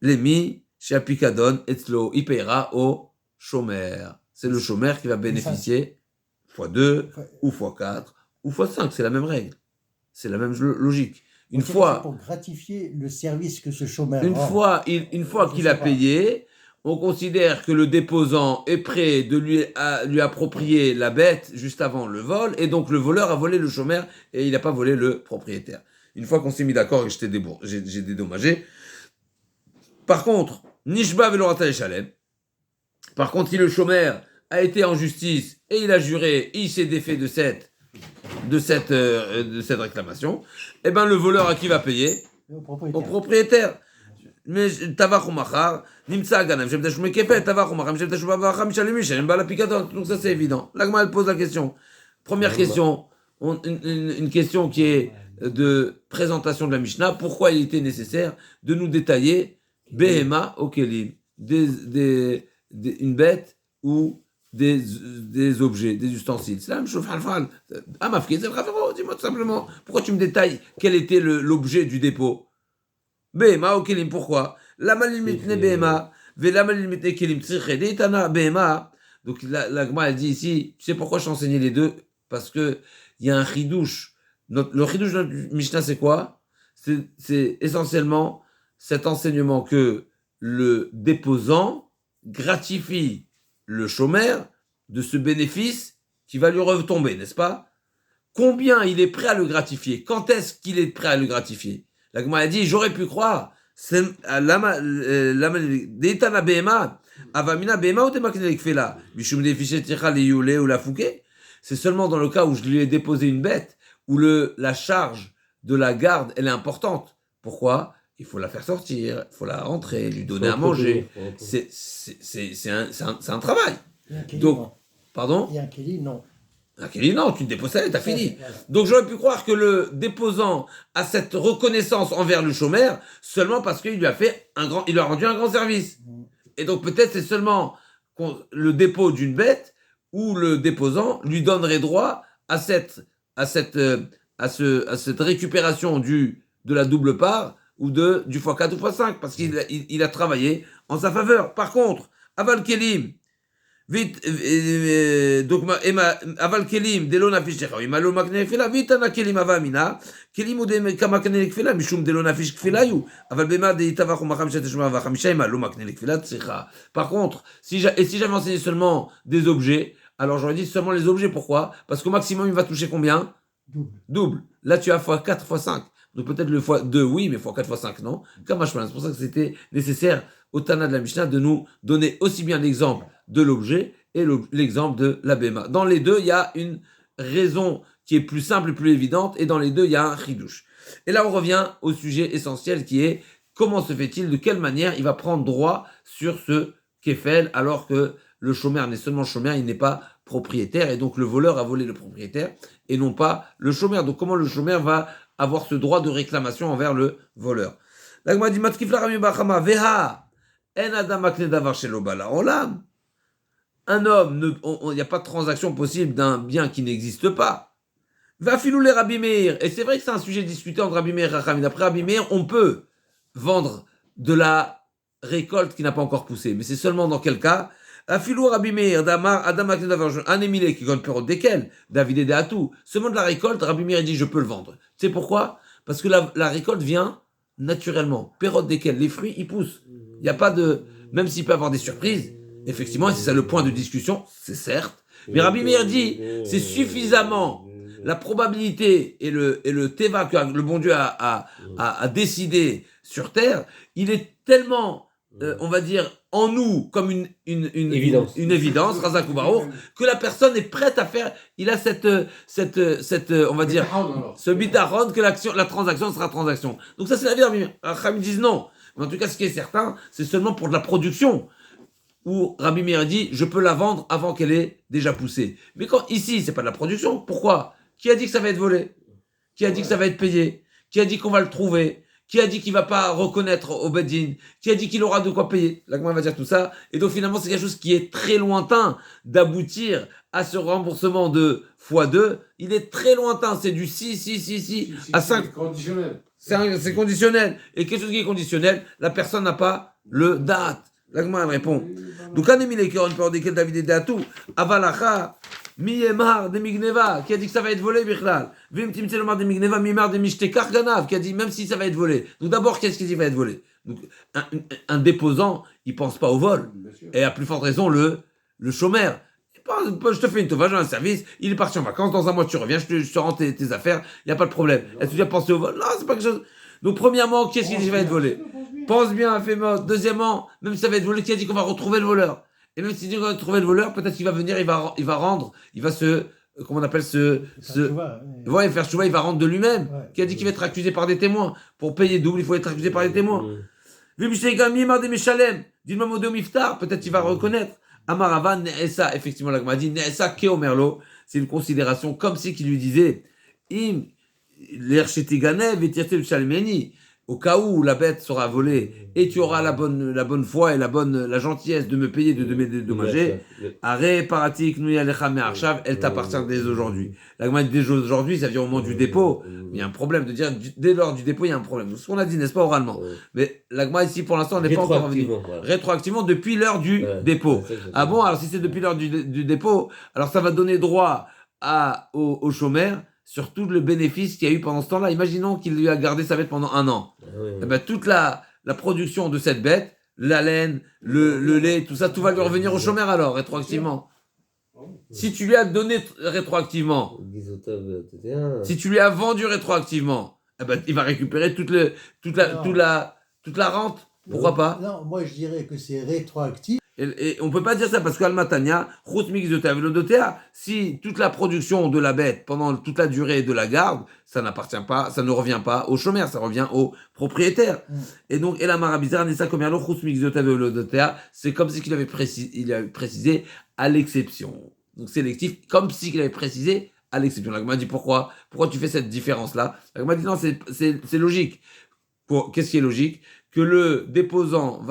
Lémi, chez Apikadon, Etzlo, il payera au chômeur. C'est le chômeur qui va bénéficier fois 2, ou fois 4, ou fois 5, c'est la même règle. C'est la même logique. Une fois, pour gratifier le service que ce chômeur une fois qu'il a payé, on considère que le déposant est prêt de lui approprier la bête juste avant le vol, et donc le voleur a volé le chômeur et il n'a pas volé le propriétaire. Une fois qu'on s'est mis d'accord et que j'ai dédommagé. Par contre, Nishba Velorata Shalem. Par contre, si le chômeur a été en justice et il a juré, il s'est défait de cette réclamation, eh ben le voleur à qui va payer? Au propriétaire. Mais tavach ou machar, nimtsa ganam, j'aime tachou mekefet, tavach ou machar, j'aime tachou bavacham, mishalemi, j'aime pas la picadon. Donc ça c'est évident. L'agma elle pose la question. Première question, une question qui est de présentation de la Mishnah. Pourquoi il était nécessaire de nous détailler Behema au Kelim, une bête ou des objets, des ustensiles. C'est la même chose. Dis-moi tout simplement, pourquoi tu me détailles quel était l'objet du dépôt? Behema au Kelim, pourquoi? Lama limitne Behema, velama limitne Kelim tzriche deitana Behema. Donc la Gemara elle dit ici, tu sais pourquoi je t'enseignais les deux? Parce que il y a un chidouche. Le chidouche de notre Mishnah c'est quoi? C'est essentiellement cet enseignement que le déposant gratifie le chômeur de ce bénéfice qui va lui retomber, n'est-ce pas? Combien il est prêt à le gratifier? Quand est-ce qu'il est prêt à le gratifier? La Gemara a dit, j'aurais pu croire, c'est seulement dans le cas où je lui ai déposé une bête, où la charge de la garde, elle est importante. Pourquoi? Il faut la faire sortir, il faut la rentrer, lui donner à manger. C'est un travail. Donc, pardon? Et un Kéli, non. Un Kéli, non, tu te déposes ça et t'as fini. Donc j'aurais pu croire que le déposant a cette reconnaissance envers le chômeur seulement parce qu'il lui a fait il lui a rendu un grand service. Et donc peut-être c'est seulement le dépôt d'une bête où le déposant lui donnerait droit à cette récupération de la double part ou du x4 ou x5 parce qu'il a travaillé en sa faveur. Par contre, Aval Kelim, vite, donc Aval Kelim, Delon Afish Checha, Imalo Makne Fela, vite Ana Kelim Avamina, Kelim ou de Kamakne Fela, Mishum Delon Afish Felayu, Aval Bema de Itavach ou Macham Cheteshma Vachamisha, Imalo Makne Fela, Tsecha. Par contre, si j'avais enseigné seulement des objets, alors j'aurais dit seulement les objets. Pourquoi? Parce qu'au maximum, il va toucher combien? Double. Là, tu as x4, x5. Donc peut-être le x2, oui, mais x4, x5, non. C'est pour ça que c'était nécessaire au Tana de la Mishnah de nous donner aussi bien l'exemple de l'objet et l'exemple de la Béma. Dans les deux, il y a une raison qui est plus simple et plus évidente, et dans les deux, il y a un chidouche. Et là, on revient au sujet essentiel qui est comment se fait-il, de quelle manière il va prendre droit sur ce kefel, alors que le chômeur n'est seulement chômeur, il n'est pas propriétaire, et donc le voleur a volé le propriétaire, et non pas le chômeur. Donc comment le chômeur va avoir ce droit de réclamation envers le voleur? La Gemara dit, Matkifla Rami Bachama, Veha, En Adam Akne Davar Shelo Bala Olam. Un homme, il n'y a pas de transaction possible d'un bien qui n'existe pas. Va filou les Rabbi Meir. Et c'est vrai que c'est un sujet discuté entre Rabbi Meir et Rachamim. D'après Rabbi Meir, on peut vendre de la récolte qui n'a pas encore poussé. Mais c'est seulement dans quel cas? Afilou Rabbi Meir, Adam Akne Davar, un émilé qui gagne période desquels, David et Dehatou. Seulement de la récolte, Rabbi Meir dit je peux le vendre. Tu sais pourquoi? Parce que la récolte vient naturellement. Période desquels, les fruits, ils poussent. Il n'y a pas de. Même s'il peut y avoir des surprises, effectivement, et c'est ça le point de discussion, c'est certes. Mais Rabbi Meir dit c'est suffisamment la probabilité et le teva que le bon Dieu a décidé sur terre, il est tellement. On va dire, en nous, comme une évidence, Razak ou Baruch, que la personne est prête à faire, il a cette on va dire, ce bitachon, que la transaction sera transaction. Donc ça, c'est la vie. Rabbi disent non. Mais en tout cas, ce qui est certain, c'est seulement pour de la production, où Rabbi Meir dit, je peux la vendre avant qu'elle ait déjà poussé. Mais quand, ici, c'est pas de la production. Pourquoi? Qui a dit que ça va être volé? Qui a dit que ça va être payé? Qui a dit qu'on va le trouver? Qui a dit qu'il va pas reconnaître au Beddin? Qui a dit qu'il aura de quoi payer? Là, comment on va dire tout ça? Et donc, finalement, c'est quelque chose qui est très lointain d'aboutir à ce remboursement de x2. Il est très lointain. C'est du 6 à 5. C'est conditionnel. C'est conditionnel. Et quelque chose qui est conditionnel, la personne n'a pas le date. Là, comment elle répond? Donc, un émilé qui aura une période desquelles David et Dehatou, Avalacha, Miyemar de Migneva, qui a dit que ça va être volé, Bichlal. Vim Timtselomar de Migneva, Mimar de Mishtekar Ganav, qui a dit même si ça va être volé. Donc d'abord, qu'est-ce qui va être volé? Donc un déposant, il pense pas au vol. Et à plus forte raison, le chômeur. Je te fais une tova, j'ai un service, il est parti en vacances, dans un mois tu reviens, je te rends tes affaires, il n'y a pas de problème. Est-ce que tu as pensé au vol? Non, c'est pas quelque chose. Donc premièrement, qu'est-ce qui va être volé? Pense bien, fais mort. Deuxièmement, même si ça va être volé, qui a dit qu'on va retrouver le voleur? Et même si tu vas trouver le voleur, peut-être qu'il va venir, il va rendre, il va se, comment on appelle ouais, faire chouva, il va rendre de lui-même. Qui a dit qu'il va être accusé par des témoins. Pour payer double, il faut être accusé par des témoins. Dis-moi Modé au Miftar, peut-être qu'il va reconnaître. Amarava Ne'esa, effectivement, la Gemara dit Ne'esa Keomerlo, c'est une considération comme si qu'il lui disait Im l'Erchetigane vetirte Chalmeni, au cas où la bête sera volée et tu auras la bonne foi et la gentillesse de me payer, de me dédommager. Arrêt paratik nous yalecha me'arshav, elle t'appartient dès aujourd'hui. La Gemara dit dès aujourd'hui, ça veut dire au moment du dépôt. Il y a un problème de dire dès lors du dépôt, il y a un problème. Ce qu'on a dit, n'est-ce pas, oralement. Mais la Gemara ici, pour l'instant, n'est pas encore revenue. Rétroactivement, depuis l'heure du dépôt. Ah bon, alors si c'est depuis l'heure du dépôt, alors ça va donner droit au chômeur sur tout le bénéfice qu'il y a eu pendant ce temps-là. Imaginons qu'il lui a gardé sa bête pendant 1 an. Et ben, toute la production de cette bête, la laine, le lait, tout ça, tout va lui revenir au chômeur alors, rétroactivement. Si tu lui as donné rétroactivement, si tu lui as vendu rétroactivement, eh ben, il va récupérer toute la rente. Pourquoi pas? Non, moi je dirais que c'est rétroactif. Et on ne peut pas dire ça parce qu'Almatania, si toute la production de la bête pendant toute la durée de la garde, ça n'appartient pas, ça ne revient pas au chômeur, ça revient au propriétaire. Et donc, c'est comme si il avait précisé à l'exception. Donc sélectif, comme si il avait précisé à l'exception. La Gemara dit pourquoi tu fais cette différence-là? La Gemara dit non, c'est logique. Qu'est-ce qui est logique? Que le déposant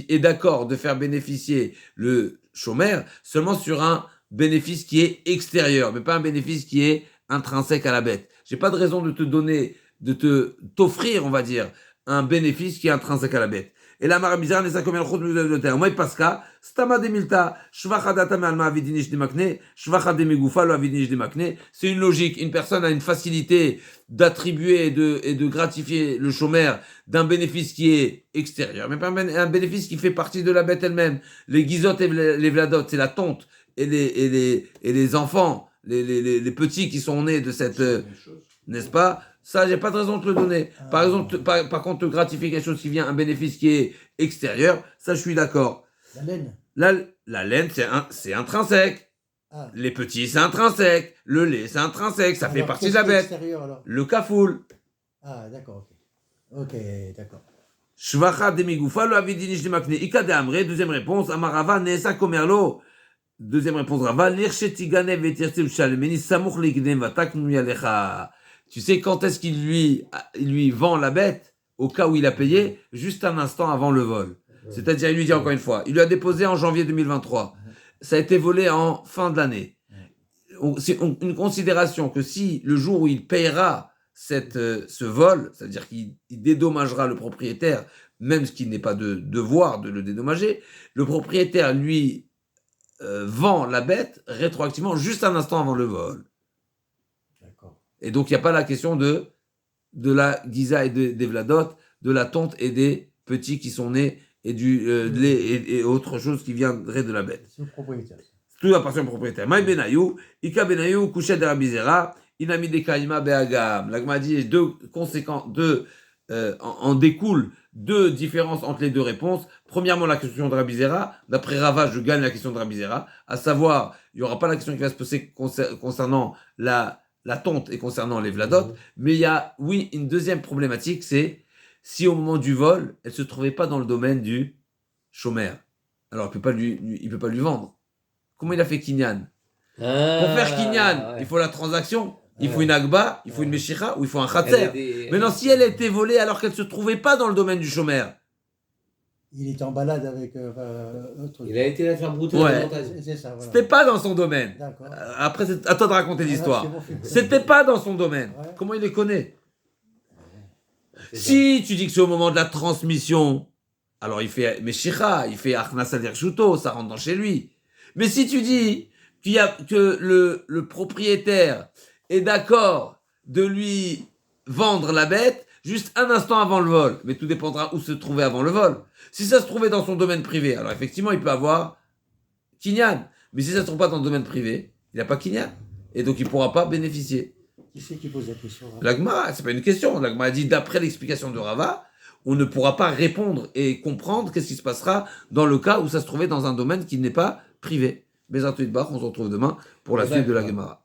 est d'accord de faire bénéficier le chômeur seulement sur un bénéfice qui est extérieur, mais pas un bénéfice qui est intrinsèque à la bête. J'ai pas de raison de t'offrir, on va dire, un bénéfice qui est intrinsèque à la bête. Et la marabizar n'est ça comme un chod de terre. Moi, Pasca, stama de milta, shvachadata malma avidinish de makne, shvachad de megufa lo avidinish de makne. C'est une logique. Une personne a une facilité d'attribuer et de gratifier le chômeur d'un bénéfice qui est extérieur, mais pas un bénéfice qui fait partie de la bête elle-même. Les guizotes et les vladotes, c'est la tonte et les enfants, les petits qui sont nés de cette, n'est-ce pas? Ça, j'ai pas de raison de te le donner. Par exemple, par contre, te gratifier quelque chose qui vient, un bénéfice qui est extérieur, ça, je suis d'accord. La laine. La laine, c'est intrinsèque. Ah. Les petits, c'est intrinsèque. Le lait, c'est intrinsèque. Ça fait partie de la bête. Le kafoul. Ah, d'accord. Ok, d'accord. Shvacha de migoufa lo avidinish de makne. Ika de amre, deuxième réponse. Amarava neesa komerlo. Deuxième réponse, Rava. L'irchetigane vetirtim shalmeni samuch lignem vatak nuyalecha. Tu sais quand est-ce qu'il lui vend la bête, au cas où il a payé, juste un instant avant le vol. C'est-à-dire, il lui dit encore une fois, il lui a déposé en janvier 2023. Ça a été volé en fin de l'année. C'est une considération que si le jour où il payera ce vol, c'est-à-dire qu'il dédommagera le propriétaire, même ce qui n'est pas de devoir de le dédommager, le propriétaire lui vend la bête rétroactivement juste un instant avant le vol. Et donc, il n'y a pas la question de la Giza et des Vladot, de la tonte et des petits qui sont nés et du lait et autre chose qui viendrait de la bête. C'est le propriétaire. Tout appartient au propriétaire. Maï Benayou, Ika Benayou, Kouchet de Rabizera, Inami de Kaima Beagam. La Gemara dit en découle deux différences entre les deux réponses. Premièrement, la question de Rabizera. D'après Rava, je gagne la question de Rabizera. À savoir, il n'y aura pas la question qui va se poser concernant la tonte et concernant les vladotes, mais il y a, oui, une deuxième problématique, c'est si au moment du vol, elle ne se trouvait pas dans le domaine du chômeur. Alors, il ne peut pas lui vendre. Comment il a fait Kinyan? Pour faire Kinyan, il faut la transaction, il faut une agba, il faut une meshicha, ou il faut un khatser. Maintenant, si elle était volée alors qu'elle ne se trouvait pas dans le domaine du chômeur, il était en balade avec autre. Il a été la faire brouter. Ouais. C'est ça, voilà. C'était pas dans son domaine. D'accord. Après, c'est à toi de raconter l'histoire. C'était pas dans son domaine. Ouais. Comment il les connaît? Si tu dis que c'est au moment de la transmission, alors il fait Meshicha, il fait Achnas Adir Shuto, ça rentre dans chez lui. Mais si tu dis que le propriétaire est d'accord de lui vendre la bête juste un instant avant le vol, mais tout dépendra où se trouvait avant le vol. Si ça se trouvait dans son domaine privé, alors effectivement, il peut avoir Kinyan. Mais si ça ne se trouve pas dans le domaine privé, il n'a pas Kinyan. Et donc, il ne pourra pas bénéficier. Qui c'est qui pose la question? La Gemara, ce n'est pas une question. La Gemara dit, d'après l'explication de Rava, on ne pourra pas répondre et comprendre qu'est-ce qui se passera dans le cas où ça se trouvait dans un domaine qui n'est pas privé. Bezrat Bach, on se retrouve demain pour la suite de la Gemara.